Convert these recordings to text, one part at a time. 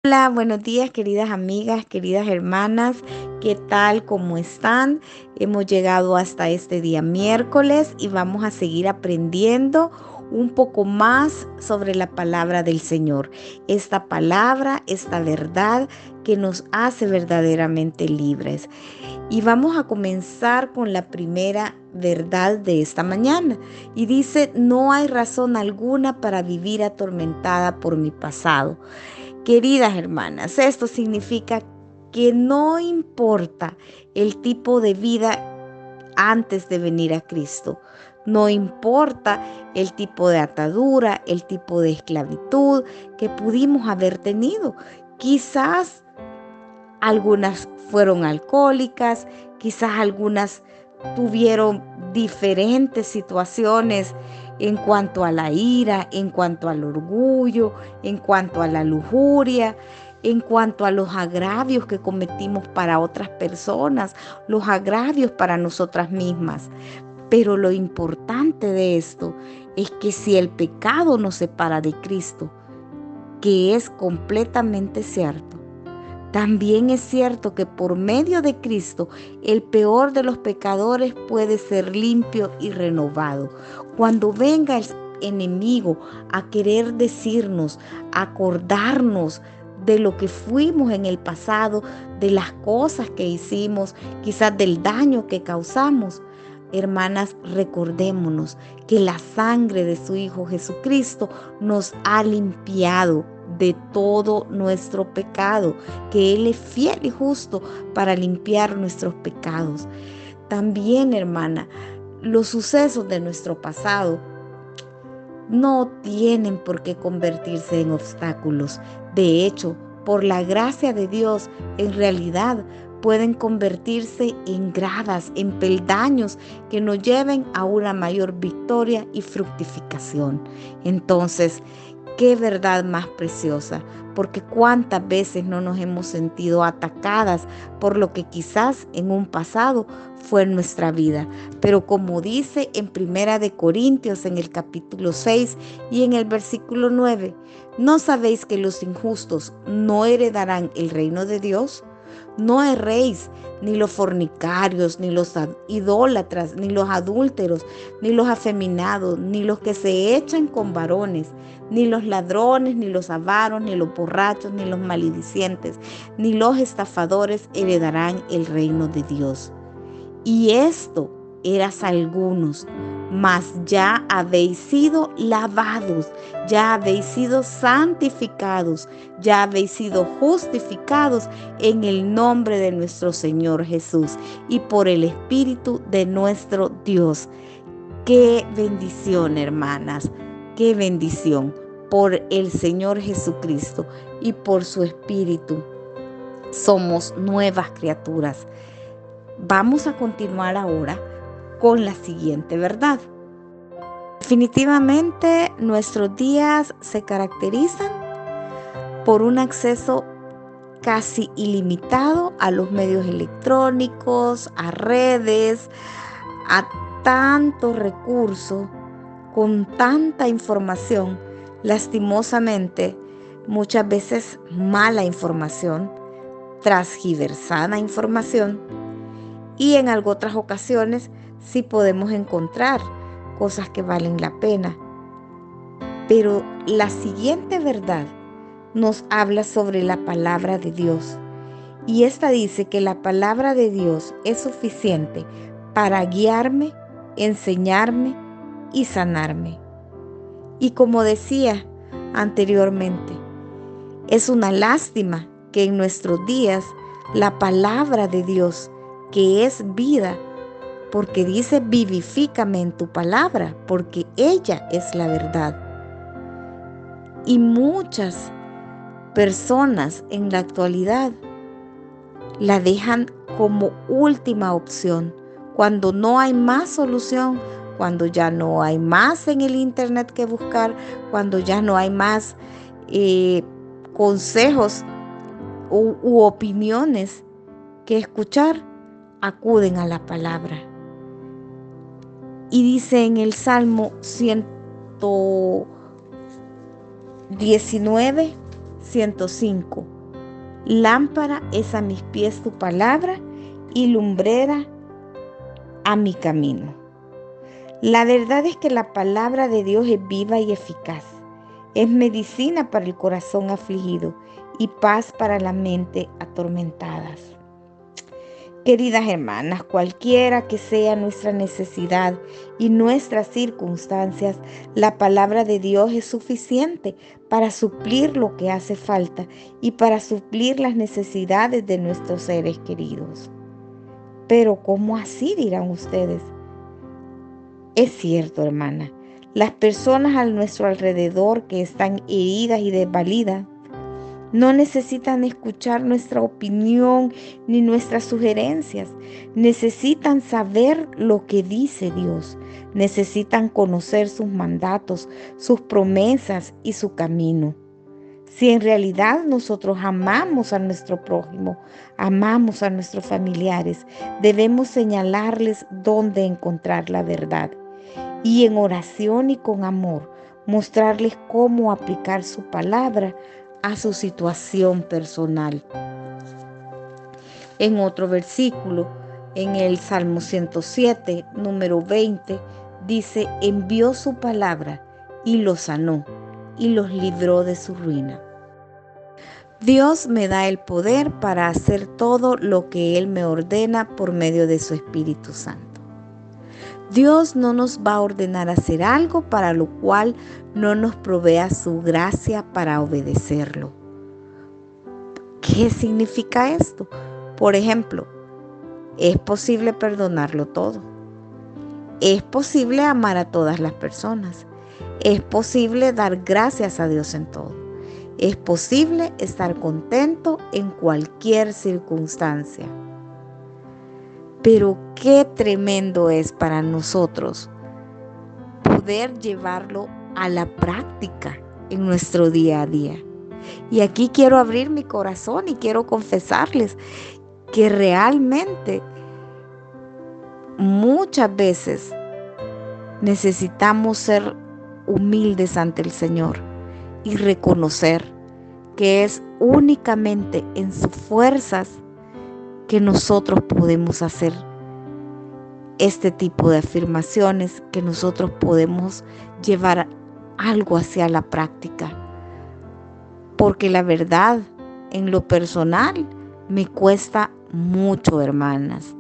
Hola, buenos días, queridas amigas, queridas hermanas. ¿Qué tal? ¿Cómo están? Hemos llegado hasta este día miércoles y vamos a seguir aprendiendo un poco más sobre la palabra del Señor. Esta palabra, esta verdad que nos hace verdaderamente libres. Y vamos a comenzar con la primera verdad de esta mañana. Y dice: no hay razón alguna para vivir atormentada por mi pasado. Queridas hermanas, esto significa que no importa el tipo de vida antes de venir a Cristo, no importa el tipo de atadura, el tipo de esclavitud que pudimos haber tenido. Quizás algunas fueron alcohólicas, quizás algunas tuvieron diferentes situaciones en cuanto a la ira, en cuanto al orgullo, en cuanto a la lujuria, en cuanto a los agravios que cometimos para otras personas, los agravios para nosotras mismas. Pero lo importante de esto es que si el pecado nos separa de Cristo, que es completamente cierto, también es cierto que por medio de Cristo, el peor de los pecadores puede ser limpio y renovado. Cuando venga el enemigo a querer decirnos, acordarnos de lo que fuimos en el pasado, de las cosas que hicimos, quizás del daño que causamos, hermanas, recordémonos que la sangre de su Hijo Jesucristo nos ha limpiado de todo nuestro pecado, que Él es fiel y justo para limpiar nuestros pecados. También, hermana, los sucesos de nuestro pasado no tienen por qué convertirse en obstáculos. De hecho, por la gracia de Dios, en realidad pueden convertirse en gradas, en peldaños que nos lleven a una mayor victoria y fructificación. Entonces, qué verdad más preciosa, porque cuántas veces no nos hemos sentido atacadas por lo que quizás en un pasado fue nuestra vida. Pero como dice en Primera de Corintios en el capítulo 6 y en el versículo 9, ¿no sabéis que los injustos no heredarán el reino de Dios? No erréis, ni los fornicarios, ni los idólatras, ni los adúlteros, ni los afeminados, ni los que se echan con varones, ni los ladrones, ni los avaros, ni los borrachos, ni los maledicientes, ni los estafadores heredarán el reino de Dios. Y esto eras algunos, mas ya habéis sido lavados, ya habéis sido santificados, ya habéis sido justificados en el nombre de nuestro Señor Jesús y por el Espíritu de nuestro Dios. Qué bendición, hermanas, qué bendición por el Señor Jesucristo y por su Espíritu. Somos nuevas criaturas. Vamos a continuar ahora con la siguiente verdad. Definitivamente nuestros días se caracterizan por un acceso casi ilimitado a los medios electrónicos, a redes, a tantos recursos, con tanta información. Lastimosamente, muchas veces mala información, transgiversada información, y en otras ocasiones sí podemos encontrar cosas que valen la pena. Pero la siguiente verdad nos habla sobre la palabra de Dios. Y esta dice que la palabra de Dios es suficiente para guiarme, enseñarme y sanarme. Y como decía anteriormente, es una lástima que en nuestros días la palabra de Dios, que es vida, porque dice vivifícame en tu palabra, porque ella es la verdad. Y muchas personas en la actualidad la dejan como última opción, cuando no hay más solución, cuando ya no hay más en el internet que buscar, cuando ya no hay más consejos u opiniones que escuchar, acuden a la palabra. Y dice en el Salmo 119, 105. Lámpara es a mis pies tu palabra y lumbrera a mi camino. La verdad es que la palabra de Dios es viva y eficaz. Es medicina para el corazón afligido y paz para la mente atormentadas. Queridas hermanas, cualquiera que sea nuestra necesidad y nuestras circunstancias, la palabra de Dios es suficiente para suplir lo que hace falta y para suplir las necesidades de nuestros seres queridos. Pero ¿cómo así?, dirán ustedes. Es cierto, hermana, las personas a nuestro alrededor que están heridas y desvalidas no necesitan escuchar nuestra opinión ni nuestras sugerencias. Necesitan saber lo que dice Dios. Necesitan conocer sus mandatos, sus promesas y su camino. Si en realidad nosotros amamos a nuestro prójimo, amamos a nuestros familiares, debemos señalarles dónde encontrar la verdad. Y en oración y con amor, mostrarles cómo aplicar su palabra a su situación personal. En otro versículo, en el Salmo 107, número 20, dice: envió su palabra y los sanó y los libró de su ruina. Dios me da el poder para hacer todo lo que Él me ordena por medio de su Espíritu Santo. Dios no nos va a ordenar hacer algo para lo cual no nos provea su gracia para obedecerlo. ¿Qué significa esto? Por ejemplo, es posible perdonarlo todo. Es posible amar a todas las personas. Es posible dar gracias a Dios en todo. Es posible estar contento en cualquier circunstancia. Pero qué tremendo es para nosotros poder llevarlo a la práctica en nuestro día a día. Y aquí quiero abrir mi corazón y quiero confesarles que realmente muchas veces necesitamos ser humildes ante el Señor y reconocer que es únicamente en sus fuerzas que nosotros podemos hacer este tipo de afirmaciones, que nosotros podemos llevar algo hacia la práctica. Porque la verdad, en lo personal, me cuesta mucho, hermanas.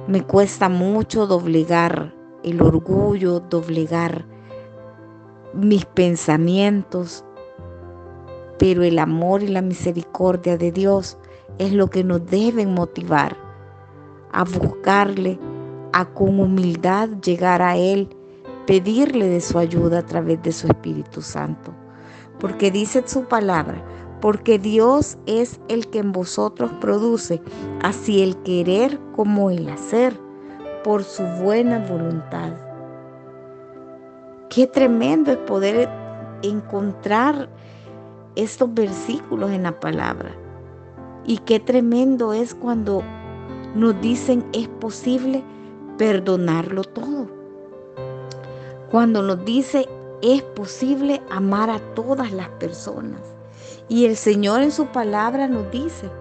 Me cuesta mucho doblegar el orgullo, doblegar mis pensamientos, pero el amor y la misericordia de Dios es lo que nos deben motivar a buscarle, a con humildad llegar a Él, pedirle de su ayuda a través de su Espíritu Santo. Porque dice su palabra: porque Dios es el que en vosotros produce así el querer como el hacer, por su buena voluntad. Qué tremendo es poder encontrar estos versículos en la palabra. Y qué tremendo es cuando nos dicen es posible perdonarlo todo. Cuando nos dice es posible amar a todas las personas. Y el Señor en su palabra nos dice: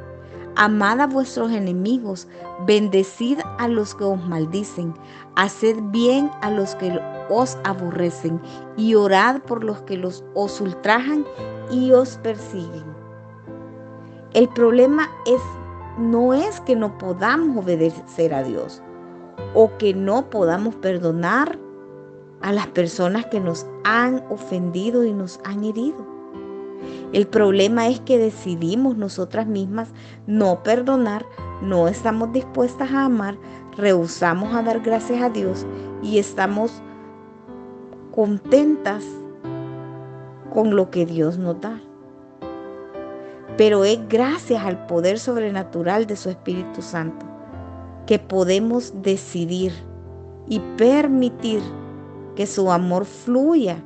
amad a vuestros enemigos, bendecid a los que os maldicen, haced bien a los que os aborrecen y orad por los que os ultrajan y os persiguen. El problema no es que no podamos obedecer a Dios o que no podamos perdonar a las personas que nos han ofendido y nos han herido. El problema es que decidimos nosotras mismas no perdonar, no estamos dispuestas a amar, rehusamos a dar gracias a Dios y estamos contentas con lo que Dios nos da. Pero es gracias al poder sobrenatural de su Espíritu Santo que podemos decidir y permitir que su amor fluya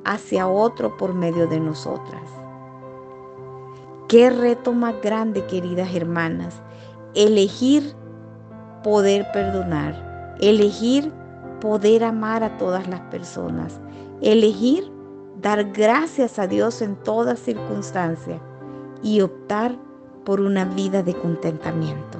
hacia otro por medio de nosotras. Qué reto más grande, queridas hermanas, elegir poder perdonar, elegir poder amar a todas las personas, elegir dar gracias a Dios en toda circunstancia y optar por una vida de contentamiento.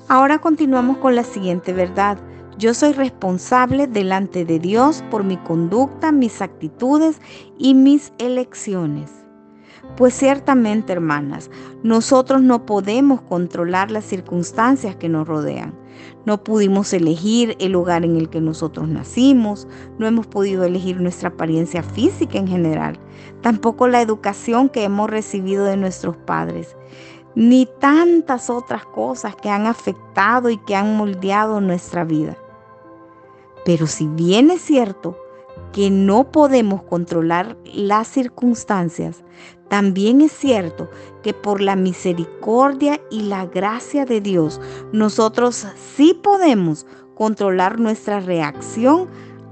Ahora continuamos con la siguiente verdad. Yo soy responsable delante de Dios por mi conducta, mis actitudes y mis elecciones. Pues ciertamente, hermanas, nosotros no podemos controlar las circunstancias que nos rodean. No pudimos elegir el lugar en el que nosotros nacimos, no hemos podido elegir nuestra apariencia física en general, tampoco la educación que hemos recibido de nuestros padres, ni tantas otras cosas que han afectado y que han moldeado nuestra vida. Pero si bien es cierto que no podemos controlar las circunstancias, también es cierto que por la misericordia y la gracia de Dios, nosotros sí podemos controlar nuestra reacción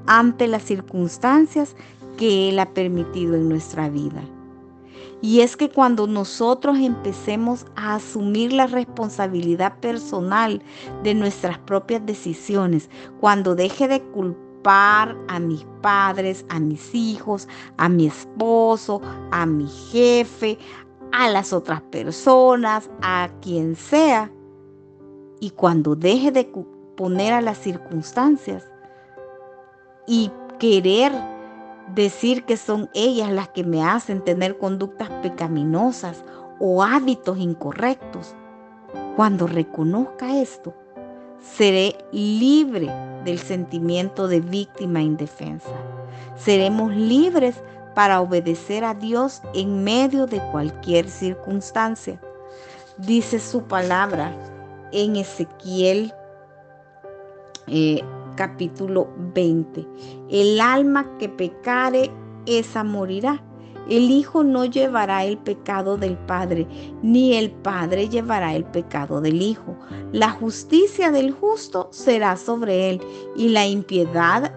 ante las circunstancias que Él ha permitido en nuestra vida. Y es que cuando nosotros empecemos a asumir la responsabilidad personal de nuestras propias decisiones, cuando deje de culpar a mis padres, a mis hijos, a mi esposo, a mi jefe, a las otras personas, a quien sea, y cuando deje de poner a las circunstancias y querer decir que son ellas las que me hacen tener conductas pecaminosas o hábitos incorrectos. Cuando reconozca esto, seré libre del sentimiento de víctima indefensa. Seremos libres para obedecer a Dios en medio de cualquier circunstancia. Dice su palabra en Ezequiel capítulo 20. El alma que pecare, esa morirá. El Hijo no llevará el pecado del Padre, ni el Padre llevará el pecado del Hijo. La justicia del justo será sobre él, y la impiedad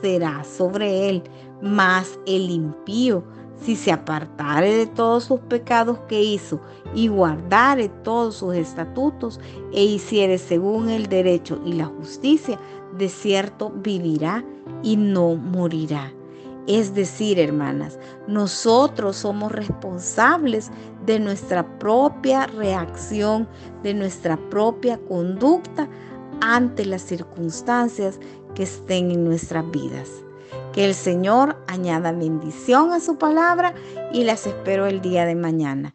será sobre él. Mas el impío, si se apartare de todos sus pecados que hizo, y guardare todos sus estatutos, e hiciere según el derecho y la justicia, de cierto vivirá y no morirá. Es decir, hermanas, nosotros somos responsables de nuestra propia reacción, de nuestra propia conducta ante las circunstancias que estén en nuestras vidas. Que el Señor añada bendición a su palabra y las espero el día de mañana.